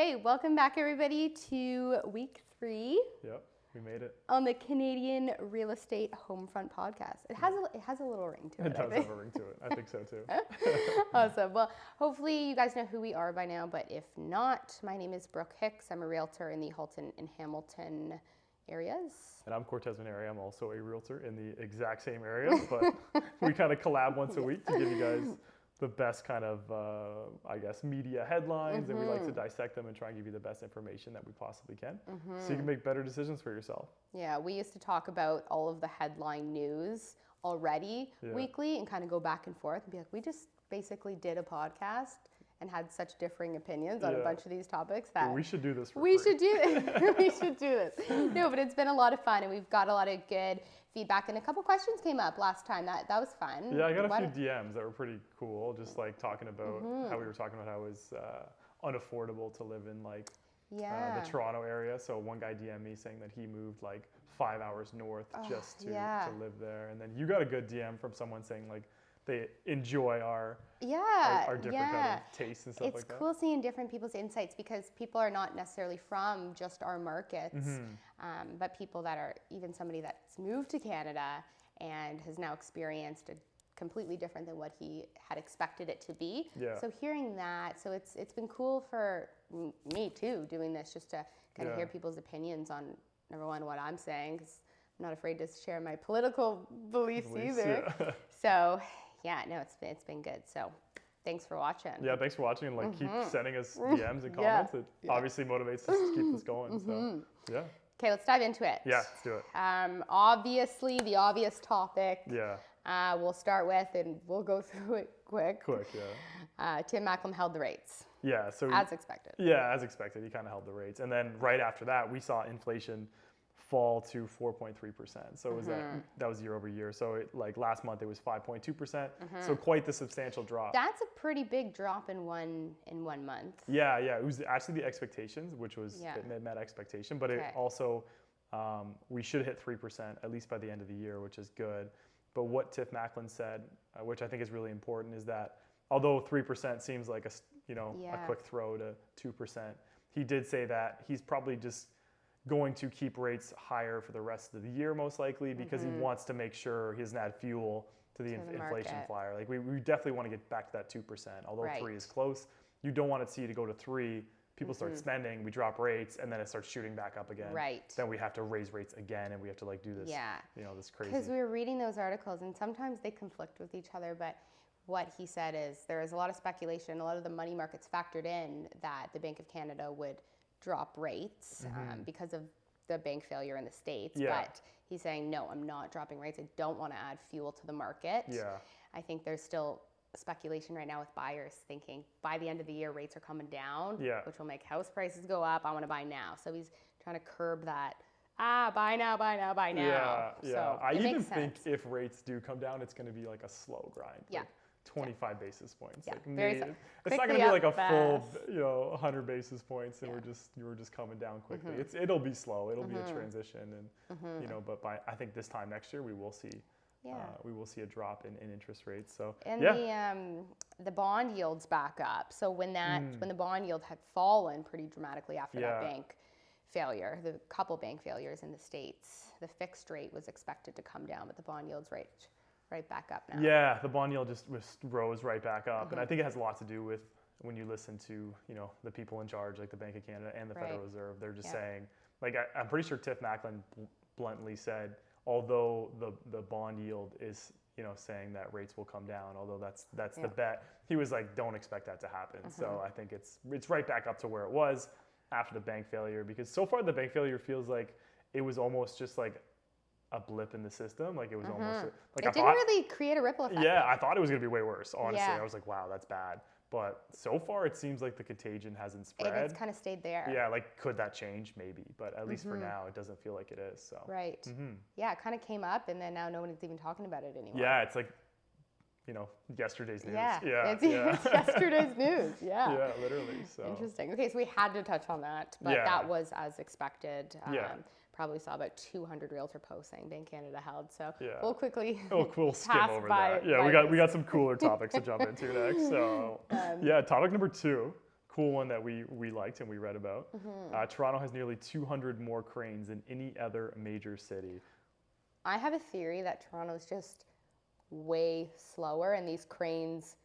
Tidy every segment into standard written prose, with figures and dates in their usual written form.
Okay, welcome back everybody to week 3. Yep, we made it. On the Canadian Real Estate Homefront podcast. It has a little ring to it. It does have a ring to it. I think so too. Awesome. Well, hopefully you guys know who we are by now, but if not, my name is Brooke Hicks. I'm a realtor in the Halton and Hamilton areas. And I'm Cortez, Ranieri. I'm also a realtor in the exact same area, but we kind of collab once a week to give you guys the best kind of, media headlines, and we like to dissect them and try and give you the best information that we possibly can, so you can make better decisions for yourself. Yeah, we used to talk about all of the headline news already weekly and kind of go back and forth and be like, we just basically did a podcast and had such differing opinions on a bunch of these topics that well, we should do this for we free. should do we should do this. No, but it's been a lot of fun, and we've got a lot of good feedback, and a couple questions came up last time. That was fun. Yeah, I got a few DMs that were pretty cool, just like talking about how we were talking about how it was unaffordable to live in like the Toronto area. So one guy DM'd me saying that he moved like 5 hours north just to live there, and then you got a good DM from someone saying like they enjoy our different kind of tastes and stuff like that. It's cool seeing different people's insights, because people are not necessarily from just our markets, but people that are, even somebody that's moved to Canada and has now experienced a completely different than what he had expected it to be. Yeah. So hearing that, so it's been cool for me too, doing this, just to kind of hear people's opinions on, number one, what I'm saying, because I'm not afraid to share my political beliefs either. Yeah. So yeah, no, it's been good. So thanks for watching. Yeah, thanks for watching, and like keep sending us DMs and comments. It obviously motivates us to keep this going. So yeah. Okay, let's dive into it. Yeah, let's do it. Obviously, the obvious topic. Yeah. We'll start with, and we'll go through it quick. Yeah. Tim Macklem held the rates. Yeah. So as expected. Yeah, as expected, he kind of held the rates, and then right after that, we saw inflation fall to 4.3%. So it was that was year over year. So like last month it was 5.2%. So quite the substantial drop. That's a pretty big drop in one month. Yeah. It was actually the expectations, which was it met expectation, but it also we should hit 3% at least by the end of the year, which is good. But what Tiff Macklem said, which I think is really important, is that although 3% seems like a quick throw to 2%, he did say that he's probably just going to keep rates higher for the rest of the year, most likely, because he wants to make sure he doesn't add fuel to the inflation flyer. Like we definitely want to get back to that 2%, although 3 is close. You don't want to see it go to 3. People start spending, we drop rates, and then it starts shooting back up again. Right. Then we have to raise rates again, and we have to like do this, this crazy. Because we were reading those articles, and sometimes they conflict with each other, but what he said is there is a lot of speculation, a lot of the money markets factored in that the Bank of Canada would drop rates because of the bank failure in the States. But he's saying, no, I'm not dropping rates. I don't want to add fuel to the market. I think there's still speculation right now with buyers thinking by the end of the year rates are coming down, which will make house prices go up. I want to buy now. So he's trying to curb that. Buy now. Yeah. So I even think if rates do come down, it's going to be like a slow grind. Yeah. Like 25 basis points. Yeah, like it's not going to be like a full, 100 basis points, and we're just coming down quickly. It'll be slow. It'll be a transition, and but I think this time next year we will see a drop in interest rates. So and the bond yields back up. So when the bond yield had fallen pretty dramatically after that bank failure, the couple bank failures in the States, the fixed rate was expected to come down, but the bond yields right back up now. Yeah, the bond yield just rose right back up, and I think it has a lot to do with when you listen to the people in charge, like the Bank of Canada and the Federal Reserve. They're just saying, like I'm pretty sure Tiff Macklem bluntly said, although the bond yield is saying that rates will come down, although that's the bet, he was like, don't expect that to happen. So I think it's right back up to where it was after the bank failure, because so far the bank failure feels like it was almost just like a blip in the system. Like it was almost like it didn't really create a ripple effect. Yeah, I thought it was going to be way worse, honestly. I was like, wow, that's bad. But so far it seems like the contagion hasn't spread. It's kind of stayed there. Yeah, like could that change? Maybe. But at least for now, it doesn't feel like it is. So. Right. Yeah, it kind of came up, and then now no one's even talking about it anymore. Yeah, it's like, yesterday's news. It's yesterday's news. Yeah. Yeah, literally. So. Interesting. Okay, so we had to touch on that, but that was as expected. Probably saw about 200 realtor posts saying Bank Canada held. So we'll quickly we'll skim over that. Yeah, we got some cooler topics to jump into next. So topic number 2, cool one that we liked and we read about. Toronto has nearly 200 more cranes than any other major city. I have a theory that Toronto's just way slower, and these cranes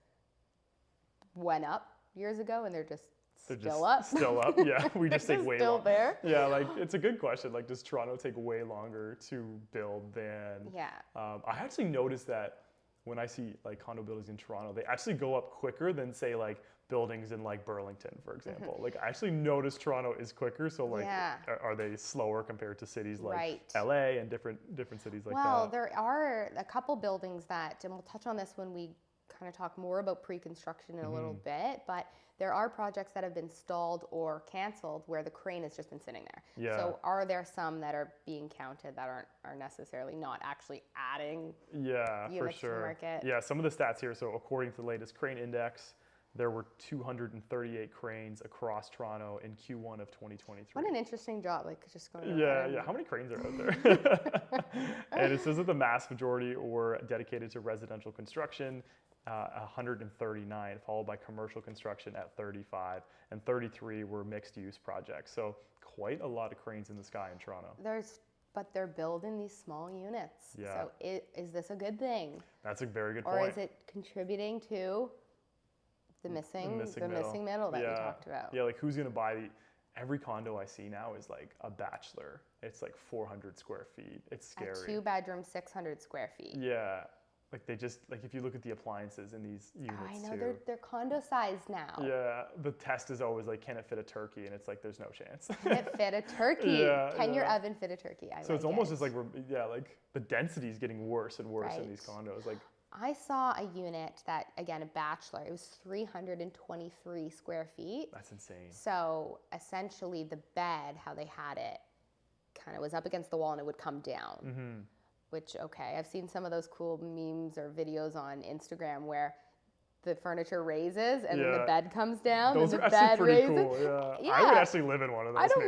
went up years ago, and they're just still up. Still up, yeah. We just take way still longer. There. Yeah, like it's a good question. Like, does Toronto take way longer to build than? Yeah. I actually noticed that when I see like condo buildings in Toronto, they actually go up quicker than say like buildings in like Burlington, for example. Like I actually noticed Toronto is quicker. So like, are they slower compared to cities like LA and different cities like that? Well, there are a couple buildings that, and we'll touch on this when we kind of talk more about pre-construction in a little bit, but there are projects that have been stalled or canceled where the crane has just been sitting there. Yeah. So are there some that are being counted that are necessarily not actually adding units to the market? Yeah, some of the stats here. So according to the latest crane index, there were 238 cranes across Toronto in Q1 of 2023. What an interesting job, like just going Yeah. How many cranes are out there? And it says that the mass majority were dedicated to residential construction, 139, followed by commercial construction at 35, and 33 were mixed-use projects. So quite a lot of cranes in the sky in Toronto. But they're building these small units. Yeah. So is this a good thing? That's a very good point. Or is it contributing to the missing middle that we talked about? Yeah, like who's going to buy every condo I see now is like a bachelor. It's like 400 square feet. It's scary. A 2-bedroom, 600 square feet. Yeah. Like they just, like if you look at the appliances in these units I know, they're condo sized now. Yeah, the test is always like, can it fit a turkey? And it's like, there's no chance. Can it fit a turkey? Can your oven fit a turkey? So it's almost just like, like the density is getting worse and worse in these condos. Like I saw a unit that, again, a bachelor, it was 323 square feet. That's insane. So essentially the bed, how they had it, kind of was up against the wall and it would come down. Which, okay, I've seen some of those cool memes or videos on Instagram where the furniture raises and then the bed comes down. Those and are the actually bed pretty raises. cool. Yeah. I would actually live in one of those. I didn't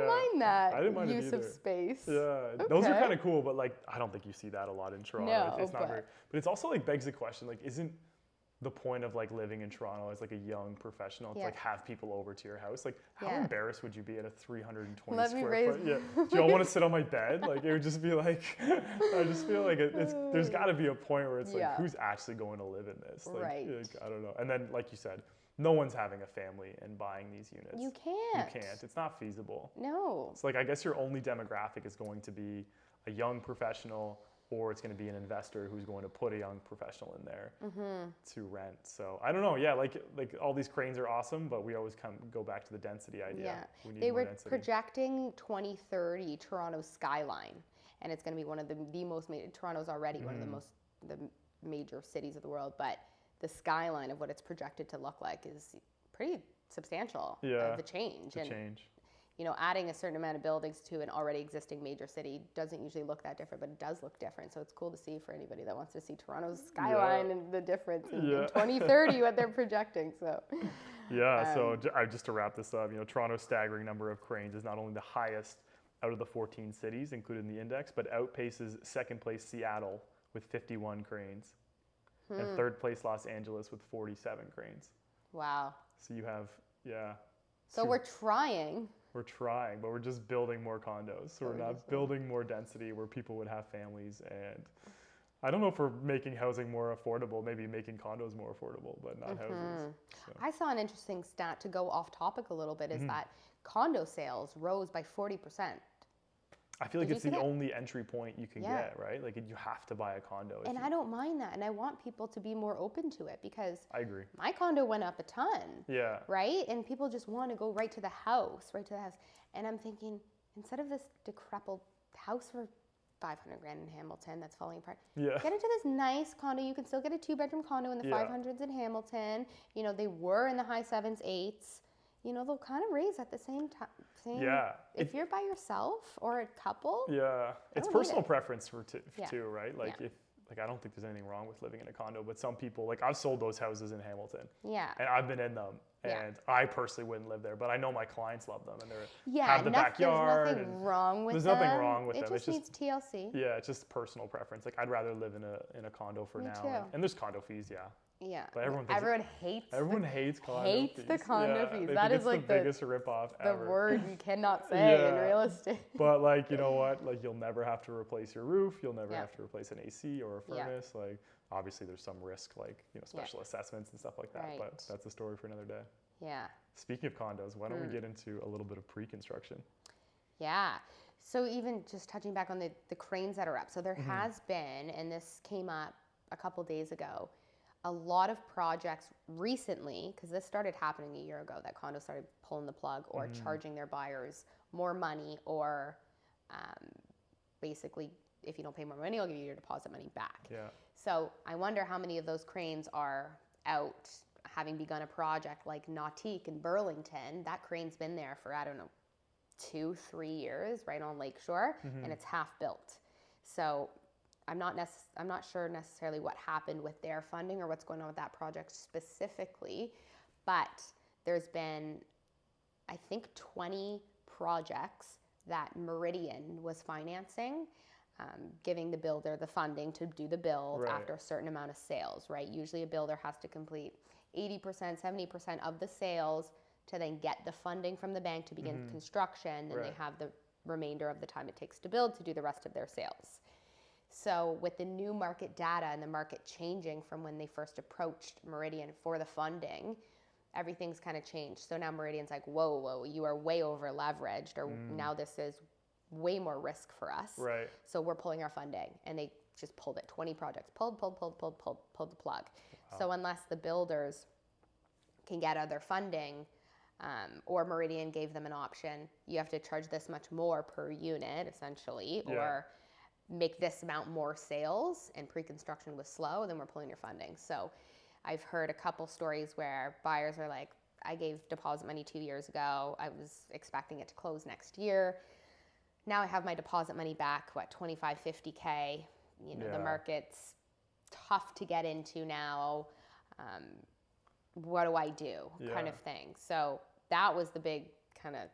mind that I didn't mind use of space. Yeah, okay. Those are kind of cool, but like I don't think you see that a lot in Toronto. No, it's not very. But it's also like begs the question, like, isn't the point of like living in Toronto as like a young professional to like have people over to your house? Like how embarrassed would you be at a 320 square foot? Yeah. Do y'all want to sit on my bed? Like it would just be like, I just feel like there's got to be a point where it's like, who's actually going to live in this? Like, I don't know. And then like you said, no one's having a family and buying these units. You can't. It's not feasible. No. It's like, I guess your only demographic is going to be a young professional, or it's going to be an investor who's going to put a young professional in there to rent. So I don't know. Yeah, like all these cranes are awesome, but we always go back to the density idea. Yeah, they were projecting 2030 Toronto's skyline, and it's going to be one of the most major. Toronto's already one of the major cities of the world, but the skyline of what it's projected to look like is pretty substantial. The change. You know, adding a certain amount of buildings to an already existing major city doesn't usually look that different, but it does look different. So it's cool to see for anybody that wants to see Toronto's skyline and the difference in 2030, what they're projecting. So, so just to wrap this up, you know, Toronto's staggering number of cranes is not only the highest out of the 14 cities included in the index, but outpaces second place Seattle with 51 cranes and third place Los Angeles with 47 cranes. Wow. So you have, So we're trying. We're trying, but we're just building more condos. So we're not building more density where people would have families. And I don't know if we're making housing more affordable, maybe making condos more affordable, but not houses. So. I saw an interesting stat to go off topic a little bit is that condo sales rose by 40%. I feel like it's the only entry point you can get, right? Like you have to buy a condo. And I don't mind that. And I want people to be more open to it because I agree. My condo went up a ton. Yeah. Right? And people just want to go right to the house. And I'm thinking, instead of this decrepit house for $500,000 in Hamilton that's falling apart, get into this nice condo. You can still get a 2-bedroom condo in the 500s in Hamilton. You know, they were in the high 7s, 8s. You know, they'll kind of raise at the same time. If you're by yourself or a couple. Yeah. It's personal preference too, right? Like I don't think there's anything wrong with living in a condo, but some people, like I've sold those houses in Hamilton. Yeah. And I've been in them. And I personally wouldn't live there, but I know my clients love them, and they have the backyard. There's nothing wrong with them. There's nothing wrong with them. It just needs TLC. Yeah, it's just personal preference. Like I'd rather live in a condo for now. Too. And there's condo fees, Yeah. But everyone hates condo hates fees. the condo fees. They That think is like the biggest ripoff ever. The word you cannot say in real estate. But like, you know what? Like, you'll never have to replace your roof. You'll never have to replace an AC or a furnace. Like, obviously there's some risk, like, you know, special assessments and stuff like that. Right. But that's a story for another day. Yeah. Speaking of condos, why don't we get into a little bit of pre-construction? Yeah. So even just touching back on the cranes that are up. So there has been, and this came up a couple days ago, a lot of projects recently, because this started happening a year ago, that condos started pulling the plug or charging their buyers more money, or basically, if you don't pay more money, I'll give you your deposit money back. Yeah. So I wonder how many of those cranes are out, having begun a project like Nautique in Burlington. That crane's been there for, I don't know, 2-3 years, right on Lakeshore, and it's half built. So I'm not sure necessarily what happened with their funding or what's going on with that project specifically, but there's been, I think, 20 projects that Meridian was financing, giving the builder the funding to do the build after a certain amount of sales, right? Usually a builder has to complete 80%, 70% of the sales to then get the funding from the bank to begin construction. Then they have the remainder of the time it takes to build to do the rest of their sales. So with the new market data and the market changing from when they first approached Meridian for the funding, everything's kind of changed. So now Meridian's like, whoa, you are way over leveraged, or now this is way more risk for us. Right. So we're pulling our funding. And they just pulled it. 20 projects, pulled the plug. Wow. So unless the builders can get other funding, or Meridian gave them an option, you have to charge this much more per unit, essentially, or make this amount more sales, and pre-construction was slow, then we're pulling your funding. So I've heard a couple stories where buyers are like, I gave deposit money 2 years ago. I was expecting it to close next year. Now I have my deposit money back, $25,000, $50,000. You know, the market's tough to get into now. What do I do? Kind of thing. So that was the big kind of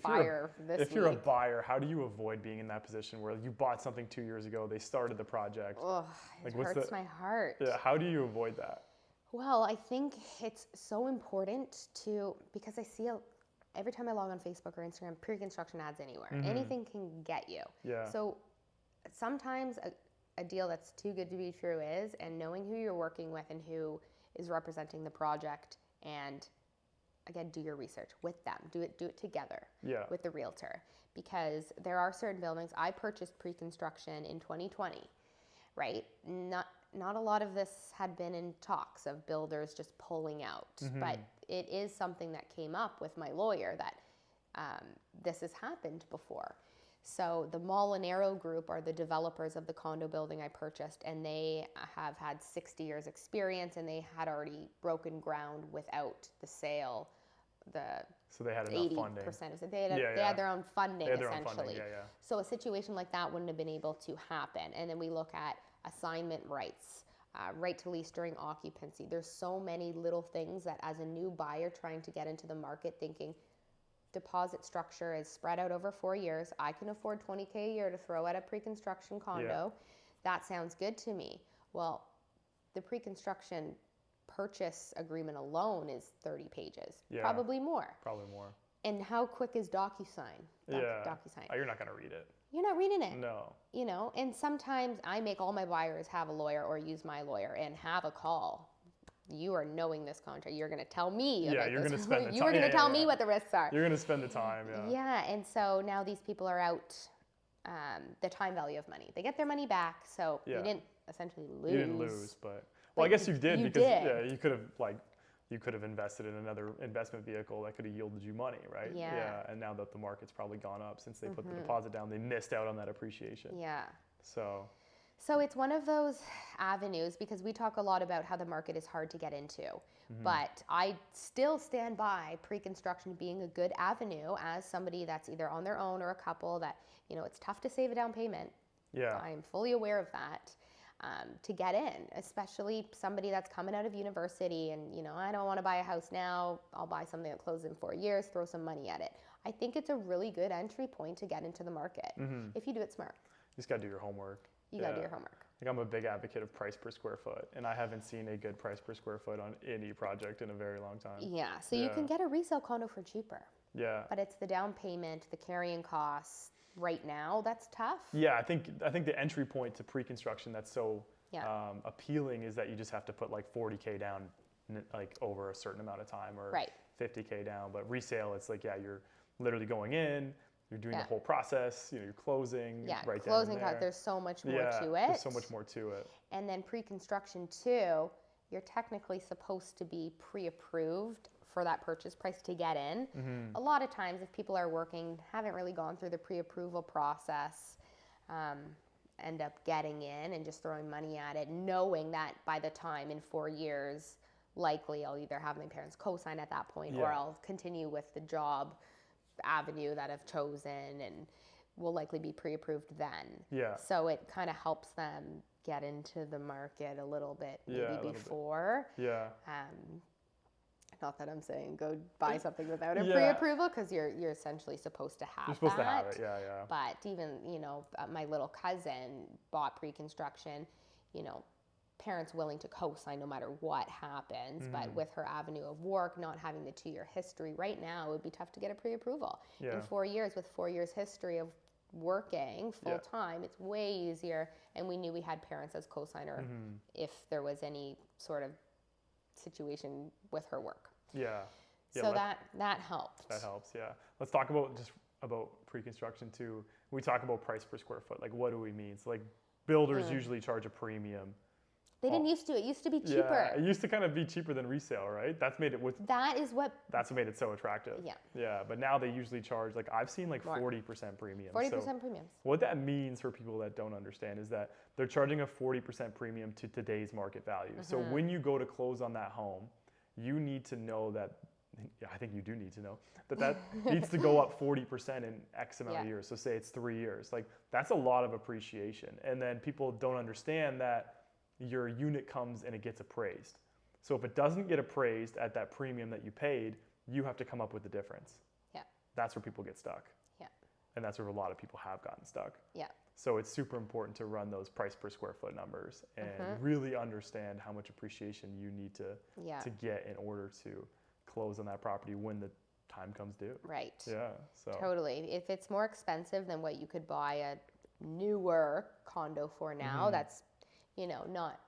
fire this week. If you're a buyer, how do you avoid being in that position where you bought something 2 years ago, they started the project? Oh, it hurts my heart. Yeah, how do you avoid that? Well, I think it's so important because I see every time I log on Facebook or Instagram, pre-construction ads anywhere. Anything can get you. Yeah. So sometimes a deal that's too good to be true is, and knowing who you're working with and who is representing the project, and again, do your research with them. Do it together with the realtor, because there are certain buildings. I purchased pre-construction in 2020, right? Not a lot of this had been in talks of builders just pulling out, but it is something that came up with my lawyer that this has happened before. So the Molinaro Group are the developers of the condo building I purchased, and they have had 60 years experience, and they had already broken ground without the sale. So they had enough funding. 80% of it. They had their own funding, essentially. Yeah. So a situation like that wouldn't have been able to happen. And then we look at assignment rights, right to lease during occupancy. There's so many little things that, as a new buyer trying to get into the market, thinking deposit structure is spread out over 4 years. I can afford $20,000 a year to throw at a pre-construction condo. That sounds good to me. Well, the pre-construction purchase agreement alone is 30 pages. Probably more. And how quick is DocuSign? DocuSign. Oh, you're not going to read it. You're not reading it. No. You know, and sometimes I make all my buyers have a lawyer or use my lawyer and have a call. You are knowing this contract. You're going to tell me. Yeah, you're going to spend the time. You are going to tell me what the risks are. You're going to spend the time, Yeah, and so now these people are out the time value of money. They get their money back, so you didn't essentially lose. You didn't lose, but I guess you did, because you could have invested in another investment vehicle that could have yielded you money, right? Yeah. And now that the market's probably gone up since they put the deposit down, they missed out on that appreciation. Yeah. So it's one of those avenues, because we talk a lot about how the market is hard to get into, but I still stand by pre-construction being a good avenue as somebody that's either on their own or a couple that, you know, it's tough to save a down payment. Yeah. I'm fully aware of that. To get in, especially somebody that's coming out of university and, you know, I don't want to buy a house now. I'll buy something that closes in 4 years, throw some money at it. I think it's a really good entry point to get into the market if you do it smart. You just got to do your homework. You got to do your homework. like I'm a big advocate of price per square foot, and I haven't seen a good price per square foot on any project in a very long time. Yeah, so you can get a resale condo for cheaper. Yeah. But it's the down payment, the carrying costs right now, that's tough. Yeah, I think the entry point to pre-construction that's so appealing is that you just have to put like $40K down like over a certain amount of time, or $50K down. But resale, it's like, you're literally going in, you're doing the whole process, you're closing right closing down there. There's so much more to it. There's so much more to it. And then pre-construction too, you're technically supposed to be pre-approved for that purchase price to get in. A lot of times if people are working, haven't really gone through the pre-approval process, end up getting in and just throwing money at it, knowing that by the time in 4 years, likely I'll either have my parents co-sign at that point or I'll continue with the job avenue that I've chosen and will likely be pre-approved then. Yeah. So it kind of helps them get into the market a little bit before. Yeah. Not that I'm saying go buy something without a pre-approval, because you're essentially supposed to have to have it, yeah. But even, my little cousin bought pre-construction, parents willing to co-sign no matter what happens, but with her avenue of work, not having the 2-year history, right now it would be tough to get a pre-approval. In 4 years, with 4 years history of working full-time, it's way easier, and we knew we had parents as co-signer if there was any sort of situation with her work. So that helped. That helps, yeah. Let's talk about pre-construction too. We talk about price per square foot. Like, what do we mean? So like builders usually charge a premium. They didn't used to. It used to be cheaper. Yeah, it used to kind of be cheaper than resale, right? That's what made it so attractive. Yeah. Yeah, but now they usually charge, like I've seen like 40% premium. 40% premiums. What that means for people that don't understand is that they're charging a 40% premium to today's market value. So when you go to close on that home, you need to know that, I think you do need to know, that needs to go up 40% in X amount of years. So say it's 3 years. Like, that's a lot of appreciation. And then people don't understand that your unit comes and it gets appraised. So if it doesn't get appraised at that premium that you paid, you have to come up with the difference. Yeah. That's where people get stuck. Yeah. And that's where a lot of people have gotten stuck. Yeah. So it's super important to run those price per square foot numbers and really understand how much appreciation you need to get in order to close on that property when the time comes due. Right. Yeah. So totally. If it's more expensive than what you could buy a newer condo for now, that's, not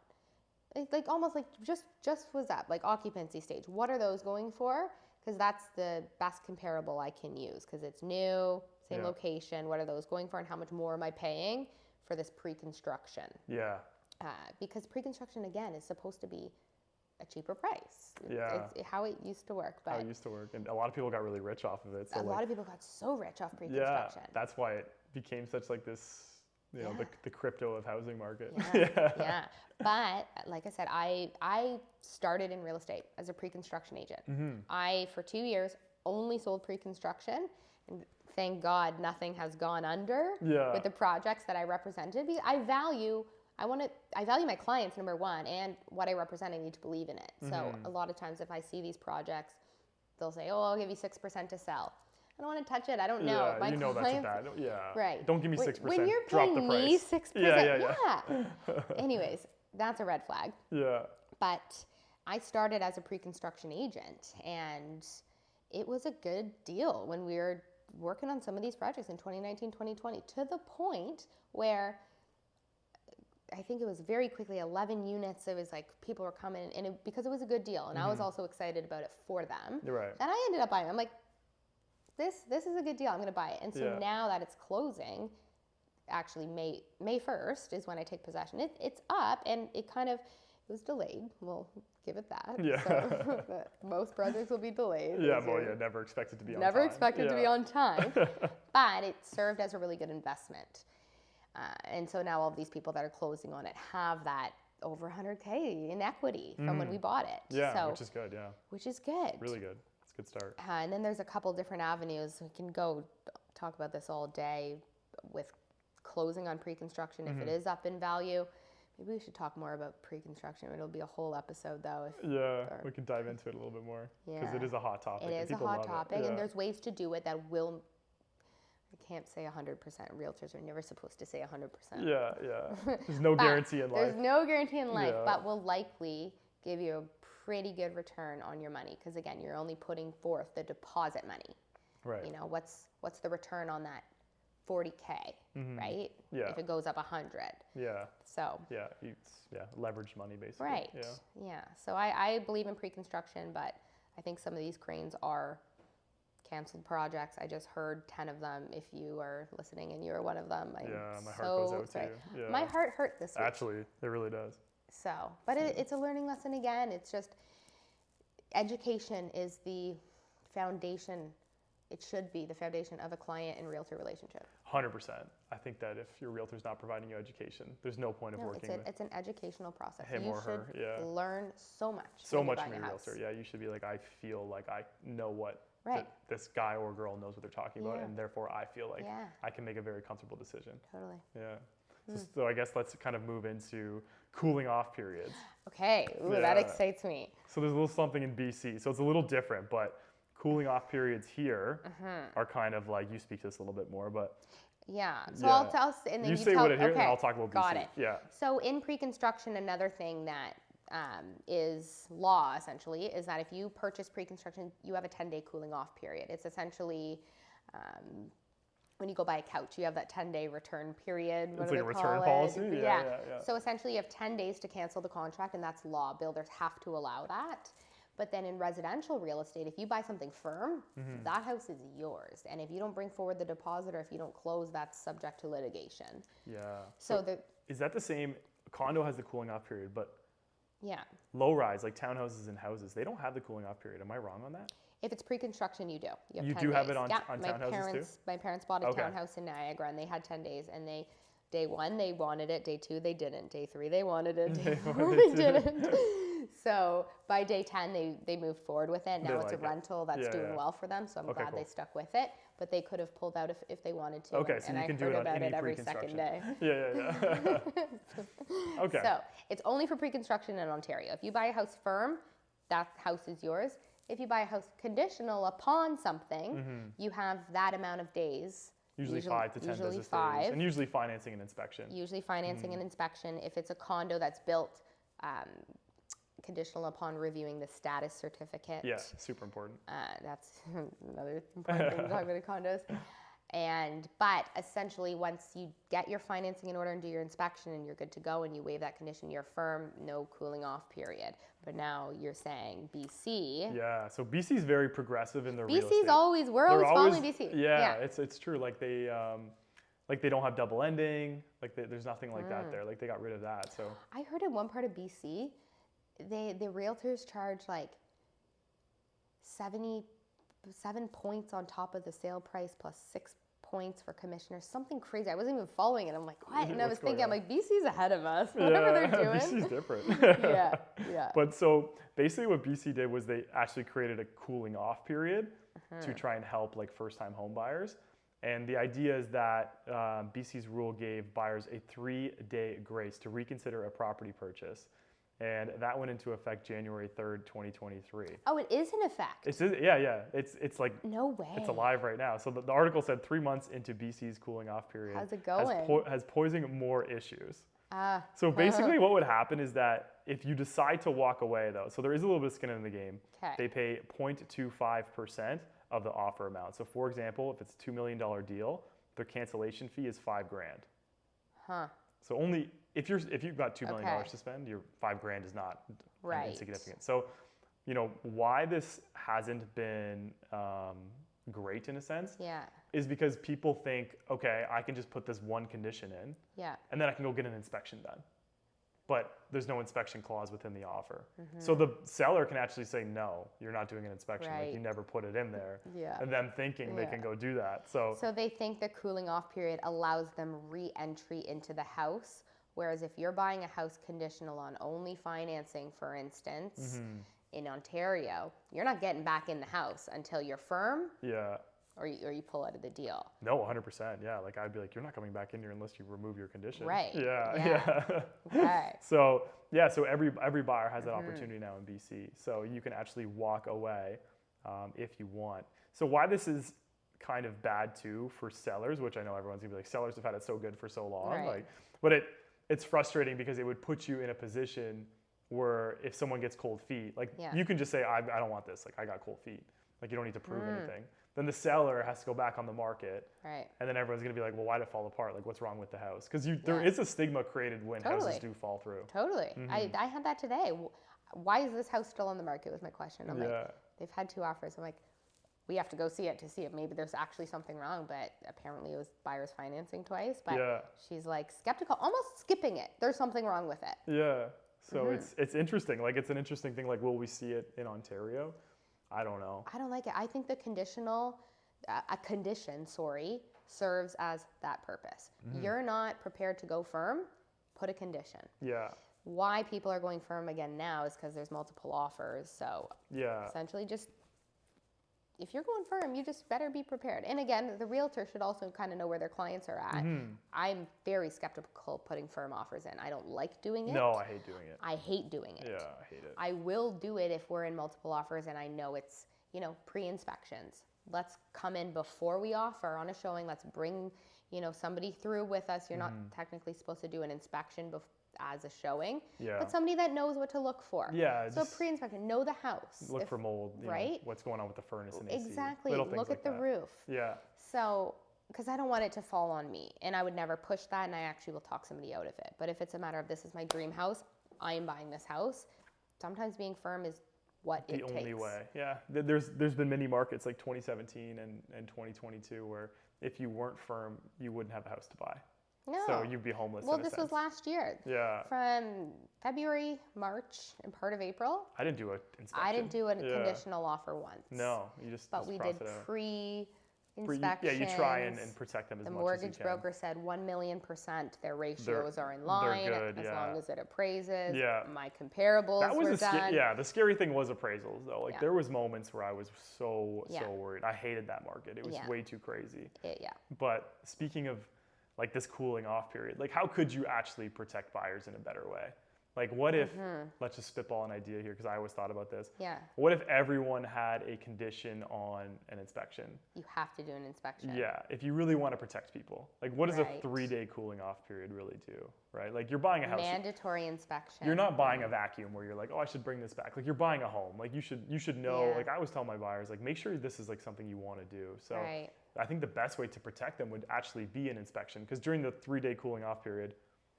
like almost like just was that like occupancy stage. What are those going for? Because that's the best comparable I can use, because it's new, same location. What are those going for, and how much more am I paying for this pre-construction? Yeah. Because pre-construction, again, is supposed to be a cheaper price. Yeah. It's how it used to work. But how it used to work. And a lot of people got really rich off of it. So a lot of people got so rich off pre-construction. Yeah, that's why it became such like this, the crypto of housing market. Yeah. But like I said, I started in real estate as a pre-construction agent. I, for 2 years, only sold pre-construction. And thank God nothing has gone under with the projects that I represented. I value my clients, number one, and what I represent, I need to believe in it. So a lot of times if I see these projects, they'll say, I'll give you 6% to sell. I don't want to touch it. I don't know. Yeah, my that's a bad. Yeah. Right. Don't give me 6%. When you're drop paying the price. me 6%. Yeah. Anyways, that's a red flag. Yeah. But I started as a pre-construction agent, and it was a good deal when we were working on some of these projects in 2019, 2020, to the point where I think it was very quickly 11 units. It was like people were coming, and because it was a good deal, and I was also excited about it for them. Right. And I ended up buying. I'm like, this is a good deal. I'm going to buy it. And so now that it's closing, actually May 1st is when I take possession. It's up, and it was delayed. We'll give it that. Yeah. So, most projects will be delayed. Yeah, never expected to be on time. Never expected to be on time. But it served as a really good investment. And so now all of these people that are closing on it have that over 100K in equity from when we bought it. Yeah, which is good, yeah. Which is good. Really good. It's a good start. And then there's a couple different avenues. We can go talk about this all day with closing on pre-construction if it is up in value. Maybe we should talk more about pre-construction. It'll be a whole episode, though. We can dive into it a little bit more because it is a hot topic. It is a hot topic, and there's ways to do it that will I can't say 100%. Realtors are never supposed to say 100%. Yeah. There's no guarantee in life. There's no guarantee in life, but will likely give you a pretty good return on your money because, again, you're only putting forth the deposit money. Right. You know, what's the return on that 40K, right? Yeah. If it goes up 100. Yeah. So. Yeah, it's leveraged money basically. Right. Yeah. So I believe in pre-construction, but I think some of these cranes are canceled projects. I just heard 10 of them. If you are listening and you're one of them, my heart goes out to you. Yeah. My heart hurt this week. Actually, it really does. So, but it's a learning lesson again. It's just education is the foundation. It should be the foundation of a client and realtor relationship. 100%. I think that if your realtor's not providing you education, there's no point of working with it's an educational process. him or her. Yeah. Learn so much. So much from your realtor. Yeah, you should be like, I feel like I know what this guy or girl knows what they're talking about, and therefore I feel like I can make a very comfortable decision. Totally. Yeah. So I guess let's kind of move into cooling off periods. Okay. Ooh, that excites me. So there's a little something in BC. So it's a little different, but cooling off periods here are kind of like, you speak to this a little bit more, but so I'll tell, and then you say what it here, and I'll talk about BC. Got it. Yeah. So in pre-construction, another thing that is law essentially is that if you purchase pre-construction, you have a 10-day cooling off period. It's essentially when you go buy a couch, you have that 10-day return period. It's like a return policy? Yeah. So essentially you have 10 days to cancel the contract, and that's law. Builders have to allow that. But then in residential real estate, if you buy something firm, that house is yours. And if you don't bring forward the deposit or if you don't close, that's subject to litigation. Yeah. So is that the same? Condo has the cooling off period, but low rise, like townhouses and houses, they don't have the cooling off period. Am I wrong on that? If it's pre-construction, you do. You do have it on townhouses too? My parents bought a townhouse in Niagara, and they had 10 days. And day one, they wanted it. Day two, they didn't. Day three, they wanted it. Day four, they didn't. So by day 10, they moved forward with it. Now it's a rental that's doing well for them, so I'm glad they stuck with it. But they could have pulled out if they wanted to. Okay, so you can do it on any every second day. Yeah. Okay. So it's only for pre-construction in Ontario. If you buy a house firm, that house is yours. If you buy a house conditional upon something, you have that amount of days. Usually 5 to 10 business days. And usually financing and inspection. Usually financing and inspection. If it's a condo that's built conditional upon reviewing the status certificate. Yeah, super important. That's another important thing to talk about condos. But essentially, once you get your financing in order and do your inspection and you're good to go and you waive that condition, you're firm, no cooling off period. But now you're saying BC. Yeah, so BC is very progressive in their real estate. We're always following BC. Yeah, it's true. Like they don't have double ending. Like there's nothing like that there. Like they got rid of that. So I heard in one part of BC, the realtors charge like 77 points on top of the sale price plus 6 points for commissioners. Something crazy. I wasn't even following it. I'm like, what? And I was thinking, I'm like, BC's ahead of us. Whatever they're doing. BC's different. Yeah. But so basically what BC did was they actually created a cooling off period to try and help like first-time home buyers. And the idea is that BC's rule gave buyers a 3-day grace to reconsider a property purchase. And that went into effect January 3rd, 2023. Oh, it is in effect? Yeah. It's like... No way. It's alive right now. So the article said 3 months into BC's cooling off period. How's it going? Has posing more issues. So basically what would happen is that if you decide to walk away though, so there is a little bit of skin in the game, they pay 0.25% of the offer amount. So for example, if it's a $2 million deal, their cancellation fee is $5,000. So only if you've got $2 million to spend, your $5,000 is not insignificant. So, why this hasn't been great in a sense is because people think, okay, I can just put this one condition in, and then I can go get an inspection done. But there's no inspection clause within the offer. So the seller can actually say, no, you're not doing an inspection. Like you never put it in there. And them thinking they can go do that. So they think the cooling off period allows them re-entry into the house. Whereas if you're buying a house conditional on only financing, for instance, in Ontario, you're not getting back in the house until you're firm. Yeah. Or you pull out of the deal. No, 100%. Yeah, like I'd be like, you're not coming back in here unless you remove your condition. Right. Yeah. Okay. So every buyer has that opportunity now in BC. So you can actually walk away if you want. So why this is kind of bad too for sellers, which I know everyone's gonna be like, sellers have had it so good for so long. Right. Like, but it's frustrating because it would put you in a position where if someone gets cold feet, like you can just say, I don't want this. Like I got cold feet. Like you don't need to prove anything. Then the seller has to go back on the market. Right. And then everyone's going to be like, well, why did it fall apart? Like what's wrong with the house? Because there is a stigma created when houses do fall through. Totally. I had that today. Why is this house still on the market was my question. I'm like, they've had 2 offers. I'm like, we have to go see it to see if maybe there's actually something wrong, but apparently it was buyer's financing twice. But she's like skeptical, almost skipping it. There's something wrong with it. Yeah. So it's interesting. Like it's an interesting thing. Like, will we see it in Ontario? I don't know. I don't like it. I think the condition serves as that purpose. You're not prepared to go firm, put a condition. Yeah. Why people are going firm again now is because there's multiple offers. So essentially just, if you're going firm, you just better be prepared. And again, the realtor should also kind of know where their clients are at. I'm very skeptical putting firm offers in. I don't like doing it. No, I hate doing it. I hate doing it. Yeah, I hate it. I will do it if we're in multiple offers and I know it's, pre-inspections. Let's come in before we offer on a showing. Let's bring, somebody through with us. You're not technically supposed to do an inspection as a showing, but somebody that knows what to look for. Yeah. So pre-inspection, know the house. Look for mold, right? What's going on with the furnace and AC. Exactly. Look at the roof. Yeah. So, because I don't want it to fall on me, and I would never push that, and I actually will talk somebody out of it. But if it's a matter of this is my dream house, I am buying this house, sometimes being firm is what it takes. The only way. Yeah. There's been many markets like 2017 and 2022 where if you weren't firm, you wouldn't have a house to buy. No. So you'd be homeless. Well, this was last year. Yeah. From February, March, and part of April. I didn't do an inspection. I didn't do a conditional offer once. No, you just. But we did pre-inspection. Yeah, you try and protect them as much as you can. The mortgage broker said 1,000,000% their ratios are in line they're good, as long as it appraises. Yeah. My comparables were done. The scary thing was appraisals though. Like there was moments where I was so worried. I hated that market. It was way too crazy. But speaking of like this cooling off period, like how could you actually protect buyers in a better way? Like what if, let's just spitball an idea here because I always thought about this. Yeah. What if everyone had a condition on an inspection? You have to do an inspection. Yeah, if you really want to protect people. Like what does a 3-day cooling off period really do, right? Like you're buying a house. Mandatory inspection. You're not buying a vacuum where you're like, oh, I should bring this back. Like you're buying a home. Like you should know, like I always tell my buyers, like make sure this is like something you want to do. So I think the best way to protect them would actually be an inspection because during the 3-day cooling off period,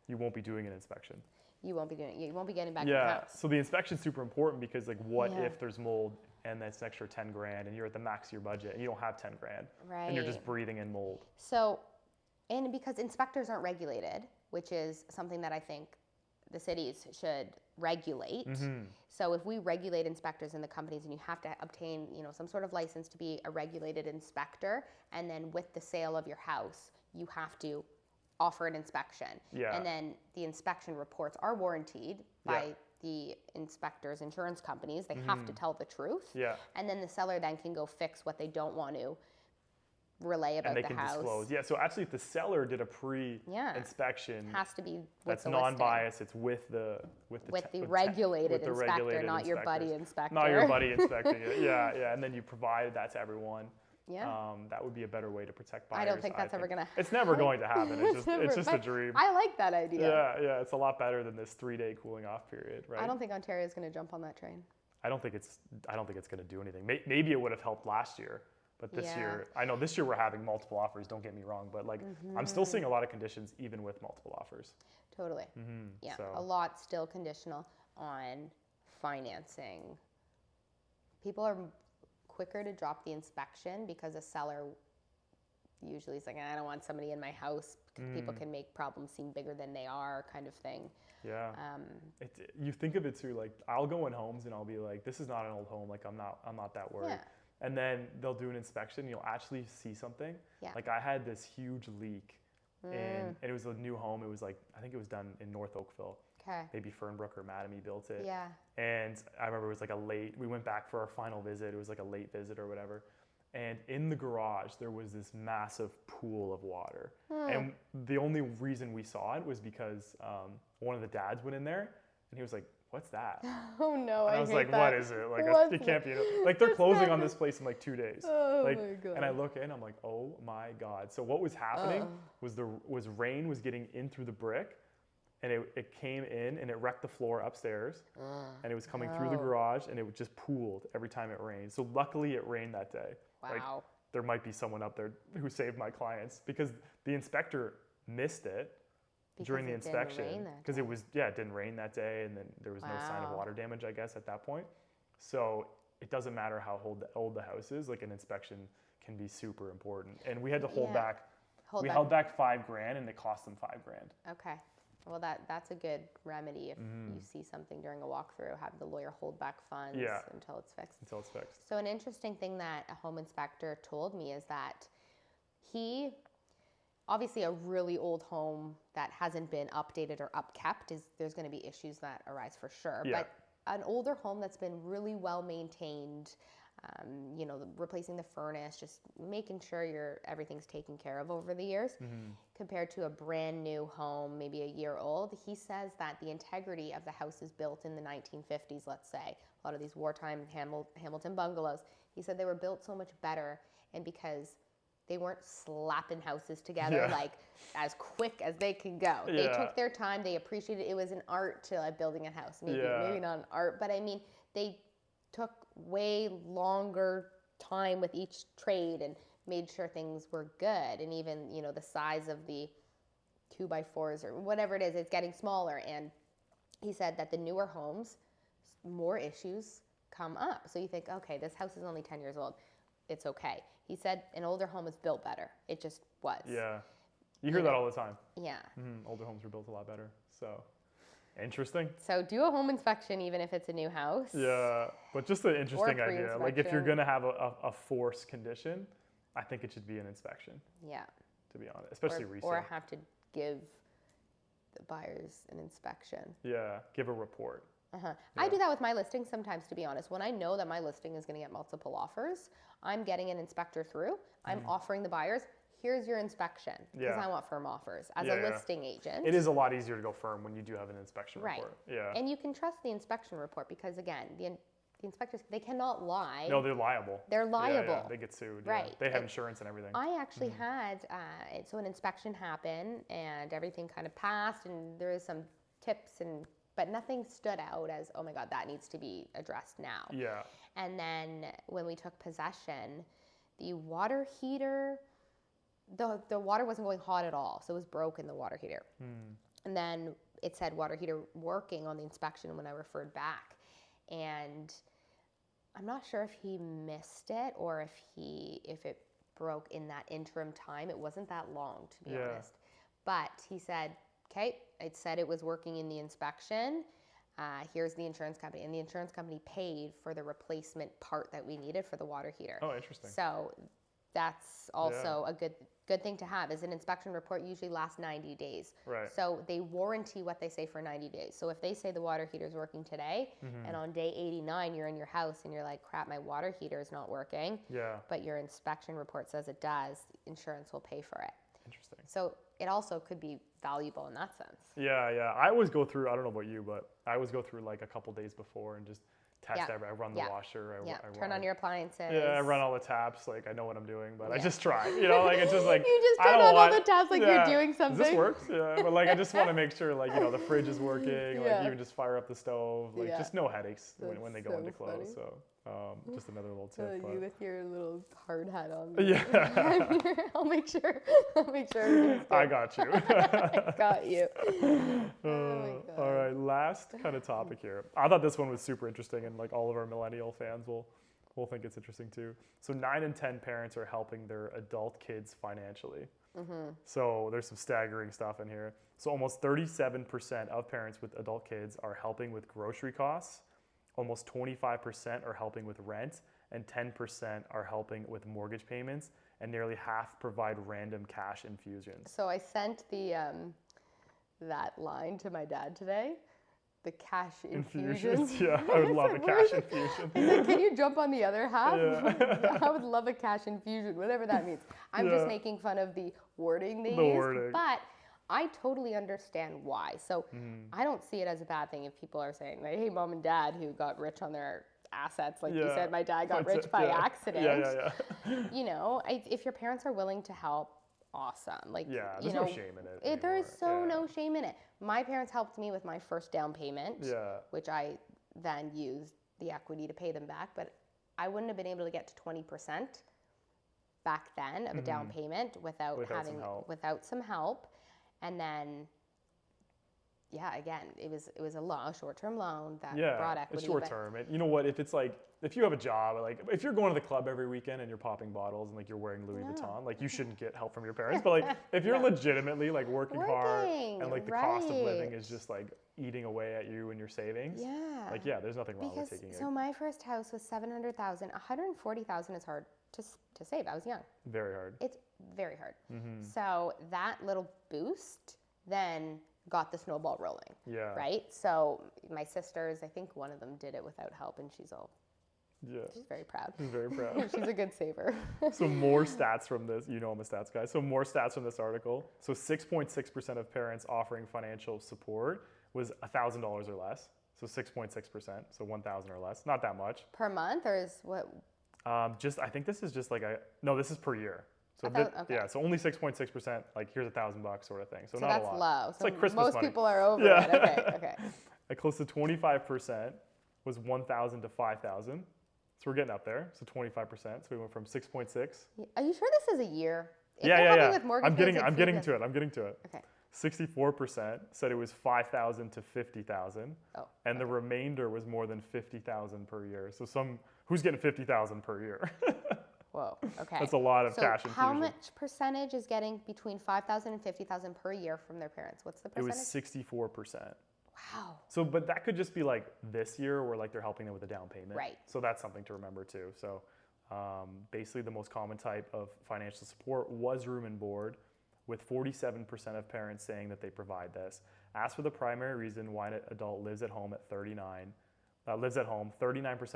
you won't be doing an inspection. You won't be doing it. You won't be getting back your house. So the inspection's super important because like what if there's mold and that's an extra 10 grand and you're at the max of your budget and you don't have 10 grand and you're just breathing in mold. So, and because inspectors aren't regulated, which is something that I think the cities should regulate. So if we regulate inspectors in the companies and you have to obtain, some sort of license to be a regulated inspector, and then with the sale of your house, you have to offer an inspection. And then the inspection reports are warrantied by the inspectors' insurance companies. They have to tell the truth. And then the seller then can go fix what they don't want to relay about the house. And they can disclose. Yeah, so actually if the seller did a pre-inspection, has to be that's non-biased, it's with the regulated inspector, not your buddy inspector. Not your buddy inspecting it. Yeah, and then you provide that to everyone. That would be a better way to protect buyers. I don't think that's ever going to happen. It's never going to happen. It's just a dream. I like that idea. Yeah, it's a lot better than this 3-day cooling off period, right? I don't think Ontario is going to jump on that train. I don't think it's going to do anything. Maybe it would have helped last year, but this year, I know this year we're having multiple offers, don't get me wrong, but like I'm still seeing a lot of conditions even with multiple offers. Totally. Yeah, so. A lot still conditional on financing. People are quicker to drop the inspection because a seller usually is like, I don't want somebody in my house because people can make problems seem bigger than they are, kind of thing. Yeah. You think of it too, like I'll go in homes and I'll be like, this is not an old home, like I'm not that worried. And then they'll do an inspection and you'll actually see something. Like I had this huge leak and it was a new home. It was like, I think it was done in North Oakville. Maybe Fernbrook or Mattamy built it. And I remember it was like we went back for our final visit. It was like a late visit or whatever. And in the garage, there was this massive pool of water. And the only reason we saw it was because one of the dads went in there and he was like, what's that? Oh no, and I was like, that. what is it? Like, it can't be. Like, they're closing on this place in like 2 days. Oh like, my God. And I look in, I'm like, oh my God. So what was happening was rain was getting in through the brick, and it came in and it wrecked the floor upstairs, and it was coming through the garage, and it just pooled every time it rained. So luckily it rained that day. Wow. Like, there might be someone up there who saved my clients, because the inspector missed it during the inspection, because it didn't rain that day, and then there was no sign of water damage, I guess, at that point. So it doesn't matter how old the house is, like, an inspection can be super important. And we had to hold back. We held back $5,000, and it cost them $5,000. Okay. Well, that's a good remedy if you see something during a walkthrough. Have the lawyer hold back funds until it's fixed. Until it's fixed. So an interesting thing that a home inspector told me is that obviously a really old home that hasn't been updated or upkept, there's going to be issues that arise for sure. Yeah. But an older home that's been really well maintained, replacing the furnace, just making sure everything's taken care of over the years, compared to a brand new home, maybe a year old. He says that the integrity of the house is built in the 1950s, let's say. A lot of these wartime Hamilton bungalows. He said they were built so much better, and because they weren't slapping houses together like as quick as they could go. Yeah. They took their time. They appreciated it. It was an art to building a house. Maybe not an art, but I mean, they took way longer time with each trade and made sure things were good. And even, the size of the 2x4s or whatever it is, it's getting smaller. And he said that the newer homes, more issues come up. So you think, okay, this house is only 10 years old. It's okay. He said an older home is built better. It just was. Yeah. You hear that all the time. Yeah. Older homes were built a lot better. So, interesting. So do a home inspection even if it's a new house. Yeah. But just an interesting idea. Like, if you're going to have a force condition, I think it should be an inspection. Yeah. To be honest. Especially resale. Or have to give the buyers an inspection. Yeah. Give a report. Yeah. I do that with my listings sometimes, to be honest. When I know that my listing is going to get multiple offers, I'm getting an inspector through. I'm offering the buyers, here's your inspection, because I want firm offers as a listing agent. It is a lot easier to go firm when you do have an inspection report. Yeah. And you can trust the inspection report because, again, the inspectors, they cannot lie. No, they're liable. They're liable. Yeah. They get sued. Right. They have insurance and everything. I actually had, so an inspection happened and everything kind of passed, and there is some tips but nothing stood out as, oh my God, that needs to be addressed now. Yeah. And then when we took possession, the water heater, the water wasn't going hot at all. So it was broken, the water heater. And then it said water heater working on the inspection when I referred back. And I'm not sure if he missed it or if it broke in that interim time. It wasn't that long, to be honest. But he said, okay, it said it was working in the inspection. Here's the insurance company. And the insurance company paid for the replacement part that we needed for the water heater. Oh, interesting. So that's also a good thing to have. Is an inspection report usually lasts 90 days. Right. So they warranty what they say for 90 days. So if they say the water heater is working today, and on day 89 you're in your house and you're like, crap, my water heater is not working. Yeah. But your inspection report says it does, insurance will pay for it. Interesting. So it also could be valuable in that sense. Yeah. I always go through, I don't know about you, but I always go through like a couple days before and just test I run the washer. I turn on your appliances. Yeah, I run all the taps. Like, I know what I'm doing, but I just try. Like, it's just like, you just turn on all the taps like you're doing something. This works. Yeah, but like, I just want to make sure, like, the fridge is working. Like, even just fire up the stove. Like, just no headaches when they go into close. So, just another little tip. You with your little hard hat on. Yeah. I'll make sure. I got you. I got you. All right, last kind of topic here. I thought this one was super interesting, and like all of our millennial fans will think it's interesting too. So 9 in 10 parents are helping their adult kids financially. So there's some staggering stuff in here. So almost 37% of parents with adult kids are helping with grocery costs. Almost 25% are helping with rent, and 10% are helping with mortgage payments, and nearly half provide random cash infusions. So I sent that line to my dad today, the cash infusions. Yeah, I would love a cash infusion. He said, can you jump on the other half? Yeah. I would love a cash infusion, whatever that means. I'm just making fun of the wording they use. But I totally understand why. So I don't see it as a bad thing if people are saying, like, hey, mom and dad who got rich on their assets, like you said, my dad got rich by accident. You know, if your parents are willing to help, awesome. Like, there's no shame in it anymore. There is no shame in it. My parents helped me with my first down payment, which I then used the equity to pay them back, but I wouldn't have been able to get to 20% back then of a down payment without some help. And then, again, it was a short-term loan that brought equity. It's short-term. You know what? If it's like, if you have a job, like if you're going to the club every weekend and you're popping bottles and like you're wearing Louis Vuitton, like you shouldn't get help from your parents. But like if you're legitimately like working hard and like the cost of living is just like eating away at you and your savings, like there's nothing wrong with taking it. So my first house was $700,000. $140,000 is hard to save. I was young. Very hard. It's very hard. So that little boost then got the snowball rolling. Right? So my sisters, I think one of them did it without help, and she's very proud. She's very proud. She's a good saver. So more stats from this. You know I'm a stats guy. So more stats from this article. So 6.6% of parents offering financial support was $1,000 or less. So 6.6%. So 1,000 or less. Not that much. Per month, or is what? I think this is just like this is per year. So so only 6.6%, like here's $1,000 sort of thing. So not a lot. That's low. It's like Christmas most money. people are over it. Okay. Like close to 25% was 1,000 to 5,000. So we're getting up there. So 25%. So we went from 6.6. Are you sure this is a year? Yeah. With I'm getting to it. Okay. 64% said it was 5,000 to 50,000. And the remainder was more than 50,000 per year. So who's getting 50,000 per year? Whoa, okay. That's a lot of cash infusion. How much percentage is getting between 5,000 and 50,000 per year from their parents? What's the percentage? It was 64%. Wow. So, but that could just be like this year where like they're helping them with a down payment. Right. So that's something to remember too. So basically the most common type of financial support was room and board, with 47% of parents saying that they provide this. As for the primary reason why an adult lives at home at 39%,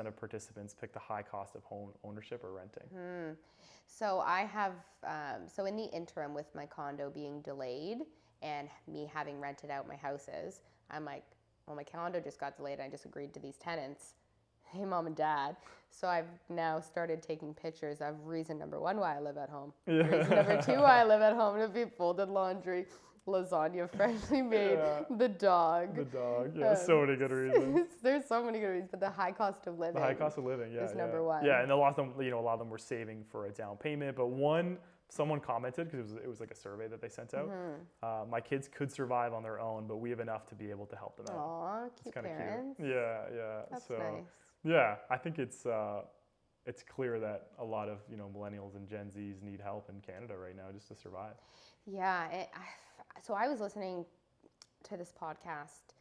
of participants picked the high cost of home ownership or renting. So I have, so in the interim with my condo being delayed and me having rented out my houses, I'm like, well, my condo just got delayed and I just agreed to these tenants. Hey, mom and dad. So I've now started taking pictures of reason number 1 why I live at home. Reason number 2 why I live at home, to be folded laundry, lasagna freshly made, the dog. So many good reasons. There's so many good reasons, but the high cost of living. Is number 1. Yeah, and a lot of them were saving for a down payment, but someone commented, because it was like a survey that they sent out. My kids could survive on their own, but we have enough to be able to help them out. Aw, cute parents. Cute. Yeah. That's nice. Yeah, I think it's clear that a lot of millennials and Gen Zs need help in Canada right now just to survive. Yeah, so I was listening to this podcast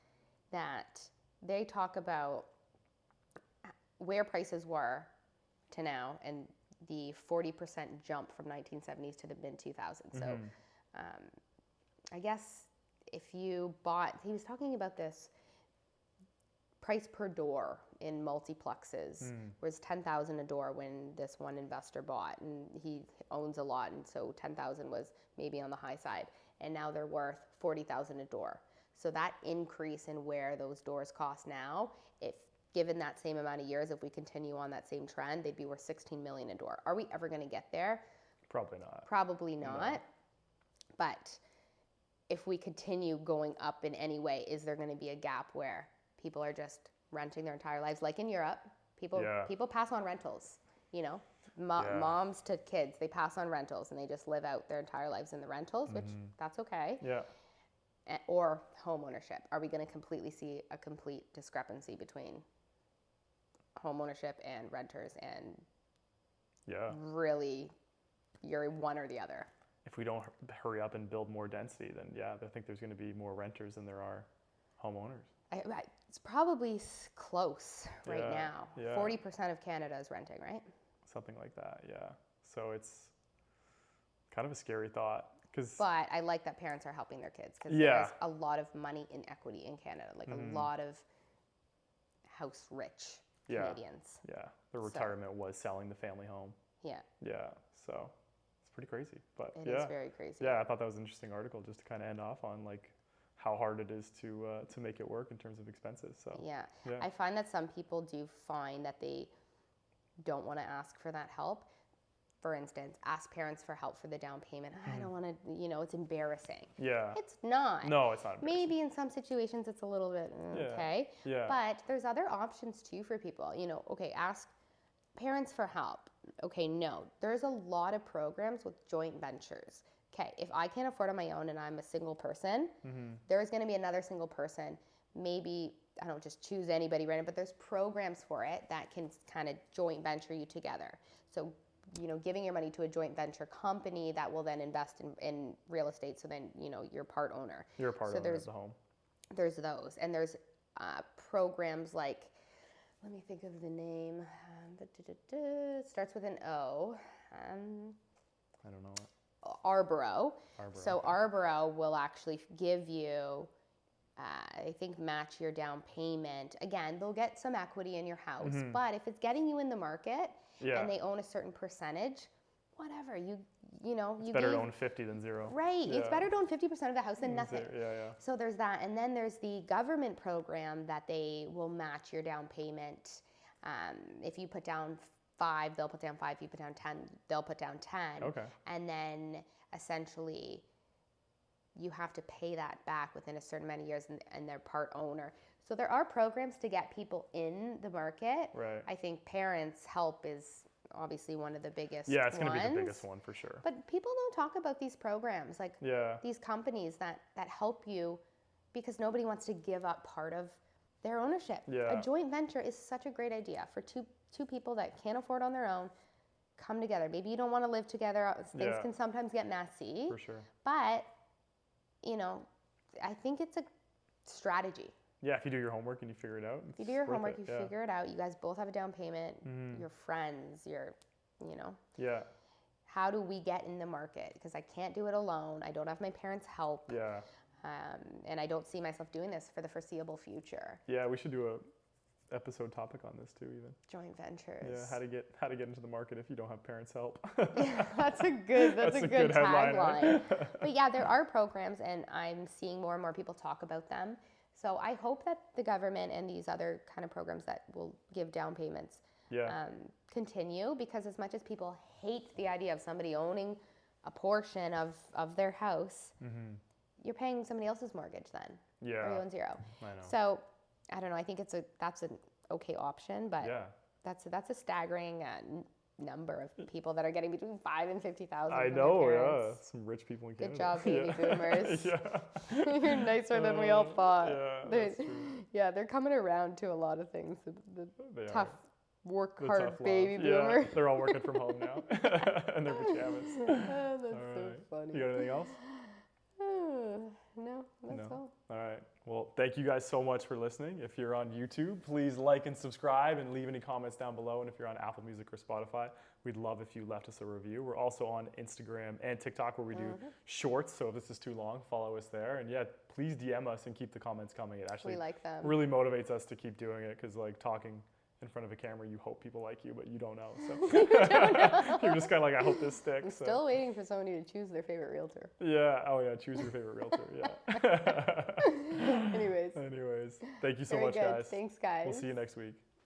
that they talk about where prices were to now and the 40% jump from 1970s to the mid-2000s. So I guess if you bought, he was talking about this price per door in multiplexes was $10,000 a door when this one investor bought, and he owns a lot, and so 10,000 was maybe on the high side, and now they're worth 40,000 a door. So that increase in where those doors cost now, if given that same amount of years, if we continue on that same trend, they'd be worth $16 million a door. Are we ever going to get there? Probably not. Probably not. No. But if we continue going up in any way, is there going to be a gap where people are just renting their entire lives, like in Europe? People pass on rentals, moms to kids, they pass on rentals and they just live out their entire lives in the rentals, which that's okay. Yeah. Or home ownership. Are we going to completely see a complete discrepancy between home ownership and renters, and really you're one or the other? If we don't hurry up and build more density, then I think there's going to be more renters than there are homeowners. It's probably close right now. Yeah. 40% of Canada is renting, right? Something like that, yeah. So it's kind of a scary thought. But I like that parents are helping their kids, because there's a lot of money in equity in Canada, like a lot of house rich Canadians. Yeah, their retirement was selling the family home. Yeah. Yeah, so it's pretty crazy. But it is very crazy. Yeah, I thought that was an interesting article just to kind of end off on like how hard it is to make it work in terms of expenses. So yeah, I find that some people do find that they don't want to ask for that help. For instance, ask parents for help for the down payment. I don't want to, it's embarrassing. Yeah. It's not. No, it's not embarrassing. Maybe in some situations it's a little bit okay. Yeah. But there's other options too for people. Okay, ask parents for help. Okay, no. There's a lot of programs with joint ventures. Okay, if I can't afford on my own and I'm a single person, there's going to be another single person. Maybe, I don't just choose anybody random, but there's programs for it that can kind of joint venture you together. So, giving your money to a joint venture company that will then invest in real estate. So then, you're part owner. You're a part owner of the home. There's those. And there's programs like, let me think of the name. It starts with an O. I don't know it. Arboro. So Arboro will actually give you, I think, match your down payment. Again, they'll get some equity in your house, but if it's getting you in the market and they own a certain percentage, whatever, you better to own 50 than zero. Right. Yeah. It's better to own 50% of the house than nothing. Yeah. So there's that. And then there's the government program that they will match your down payment. If you put down 5, they'll put down 5. If you put down 10, they'll put down 10. Okay. And then essentially you have to pay that back within a certain amount of years, and they're part owner. So there are programs to get people in the market. Right. I think Parents Help is obviously one of the biggest Yeah, it's going to be the ones. biggest one for sure. But people don't talk about these programs, like these companies that help you, because nobody wants to give up part of their ownership. Yeah. A joint venture is such a great idea for two people that can't afford on their own. Come together. Maybe you don't want to live together. Things can sometimes get messy. For sure. But, I think it's a strategy. Yeah, if you do your homework and you figure it out. If you do your homework, you figure it out. You guys both have a down payment. You're friends. Yeah. How do we get in the market? Because I can't do it alone. I don't have my parents' help. Yeah. And I don't see myself doing this for the foreseeable future. Yeah, we should do a episode topic on this too, even. Joint ventures. Yeah, how to get into the market if you don't have parents' help. Yeah, that's a good tagline. But yeah, there are programs, and I'm seeing more and more people talk about them. So I hope that the government and these other kind of programs that will give down payments continue, because as much as people hate the idea of somebody owning a portion of their house, you're paying somebody else's mortgage then. Yeah. Or you own zero. I know. So I don't know. I think that's an okay option, but that's a staggering number of people that are getting between $5,000 and $50,000. I know, some rich people in Canada. Good job, baby boomers. Yeah. You're nicer than we all thought. Yeah, that's true. Yeah, they're coming around to a lot of things. The tough, the hard tough baby love. boomer. Yeah, they're all working from home now in their pajamas. Oh, that's so funny. You got anything else? No, that's all. All right. Well, thank you guys so much for listening. If you're on YouTube, please like and subscribe and leave any comments down below. And if you're on Apple Music or Spotify, we'd love if you left us a review. We're also on Instagram and TikTok where we do shorts. So if this is too long, follow us there. And yeah, please DM us and keep the comments coming. It actually really motivates us to keep doing it, because like talking in front of a camera, you hope people like you, but you don't know. So You don't know. you're just kind of like, I hope this sticks. I'm still waiting for somebody to choose their favorite realtor. Yeah. Oh yeah. Choose your favorite realtor. Yeah. Anyways. Thank you so much, guys. Thanks, guys. We'll see you next week.